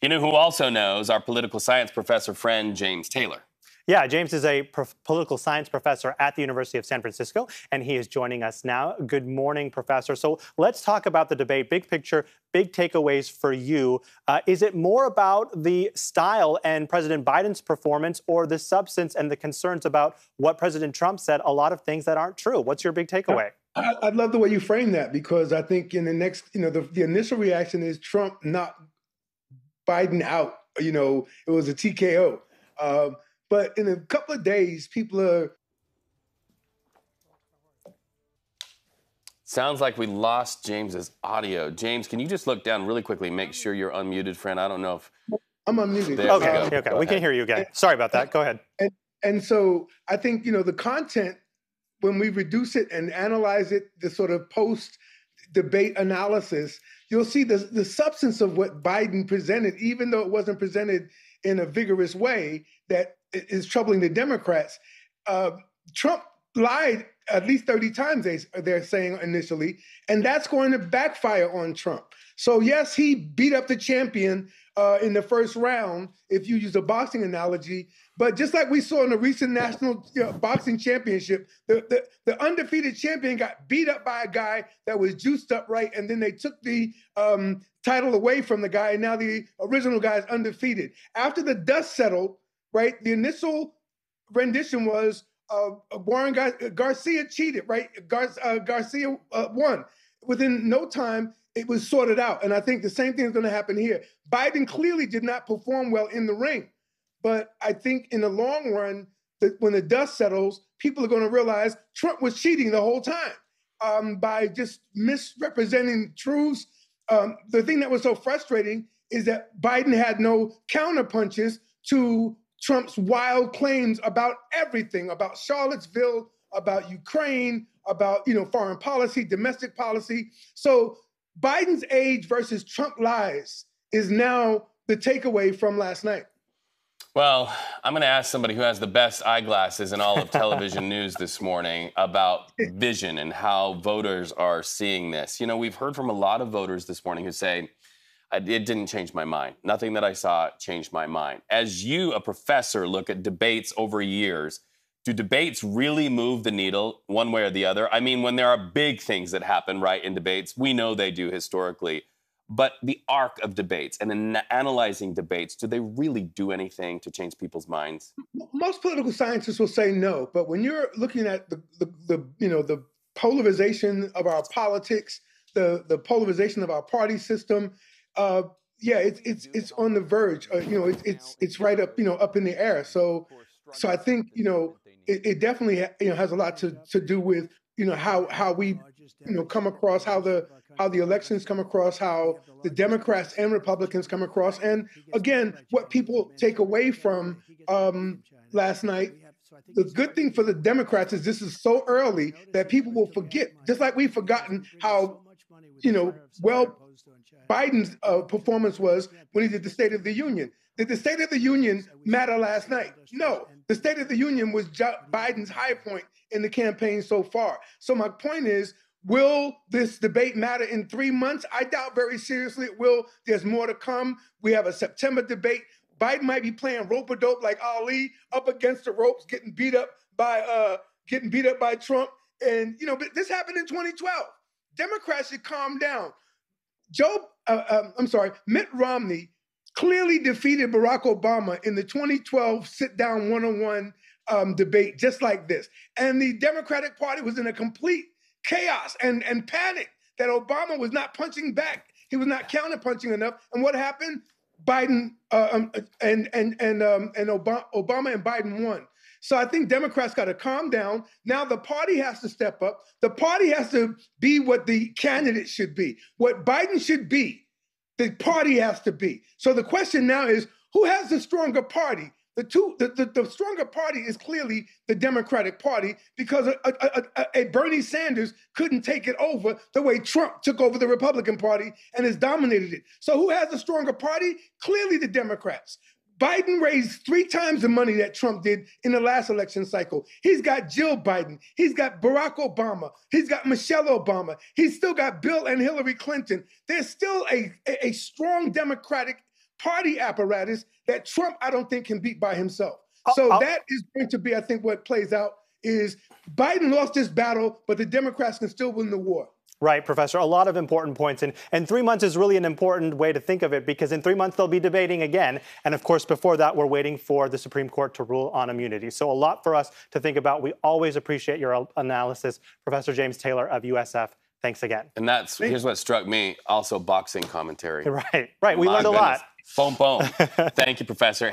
You know who also knows? Our political science professor friend, James Taylor. Yeah, James is a political science professor at the University of San Francisco, and he is joining us now. Good morning, Professor. So let's talk about the debate. Big picture, big takeaways for you. Is it more about the style and President Biden's performance, or the substance and the concerns about what President Trump said, a lot of things that aren't true? What's your big takeaway? I love the way you frame that, because I think in the next, the initial reaction is Trump not Biden out. It was a TKO. But in a couple of days, people are... Sounds like we lost James's audio. James, can you just look down really quickly and make sure you're unmuted, friend? I don't know if... I'm unmuted. Okay. We can hear you again. Sorry about that. Go ahead. And so I think, the content, when we reduce it and analyze it, the sort of post-debate analysis, you'll see the substance of what Biden presented, even though it wasn't presented in a vigorous way that is troubling the Democrats. Trump lied at least 30 times, they're saying initially, and that's going to backfire on Trump. So yes, he beat up the champion in the first round, if you use a boxing analogy, but just like we saw in the recent national boxing championship, the undefeated champion got beat up by a guy that was juiced up right, and then they took the title away from the guy, and now the original guy is undefeated. After the dust settled, right, the initial rendition was Warren Garcia cheated, right? Garcia won. Within no time, it was sorted out. And I think the same thing is going to happen here. Biden clearly did not perform well in the ring. But I think in the long run, when the dust settles, people are going to realize Trump was cheating the whole time by just misrepresenting truths. The thing that was so frustrating is that Biden had no counterpunches to Trump's wild claims about everything, about Charlottesville, about Ukraine, about foreign policy, domestic policy. So Biden's age versus Trump lies is now the takeaway from last night. Well, I'm going to ask somebody who has the best eyeglasses in all of television news this morning about vision and how voters are seeing this. We've heard from a lot of voters this morning who say, it didn't change my mind. Nothing that I saw changed my mind. As you, a professor, look at debates over years, do debates really move the needle one way or the other? I mean, when there are big things that happen, right, in debates, we know they do historically. But the arc of debates and in analyzing debates, do they really do anything to change people's minds? Most political scientists will say no. But when you're looking at the polarization of our politics, the polarization of our party system, it's on the verge. It's right up up in the air. So I think it definitely has a lot to do with how we come across, how the elections come across, how the Democrats and Republicans come across, and again, what people take away from last night. The good thing for the Democrats is this is so early that people will forget, just like we've forgotten how well Biden's performance was when he did the State of the Union. Did the State of the Union matter last night? No. The State of the Union was Biden's high point in the campaign so far. So my point is, will this debate matter in 3 months? I doubt very seriously it will. There's more to come. We have a September debate. Biden might be playing rope-a-dope like Ali, up against the ropes, getting beat up by Trump. And but this happened in 2012. Democrats should calm down. Mitt Romney clearly defeated Barack Obama in the 2012 sit-down one-on-one debate, just like this. And the Democratic Party was in a complete chaos and panic that Obama was not punching back. He was not counter-punching enough. And what happened? Obama and Biden won. So I think Democrats got to calm down. Now the party has to step up. The party has to be what the candidate should be. What Biden should be, the party has to be. So the question now is, who has the stronger party? The stronger party is clearly the Democratic Party, because a Bernie Sanders couldn't take it over the way Trump took over the Republican Party and has dominated it. So who has the stronger party? Clearly the Democrats. Biden raised 3 times the money that Trump did in the last election cycle. He's got Jill Biden. He's got Barack Obama. He's got Michelle Obama. He's still got Bill and Hillary Clinton. There's still a strong Democratic party apparatus that Trump, I don't think, can beat by himself. So that is going to be, I think, what plays out is Biden lost this battle, but the Democrats can still win the war. Right, Professor. A lot of important points. And 3 months is really an important way to think of it, because in 3 months they'll be debating again. And of course, before that, we're waiting for the Supreme Court to rule on immunity. So a lot for us to think about. We always appreciate your analysis. Professor James Taylor of USF, thanks again. And here's what struck me, also boxing commentary. Right. We learned a lot. Boom, boom. Thank you, Professor.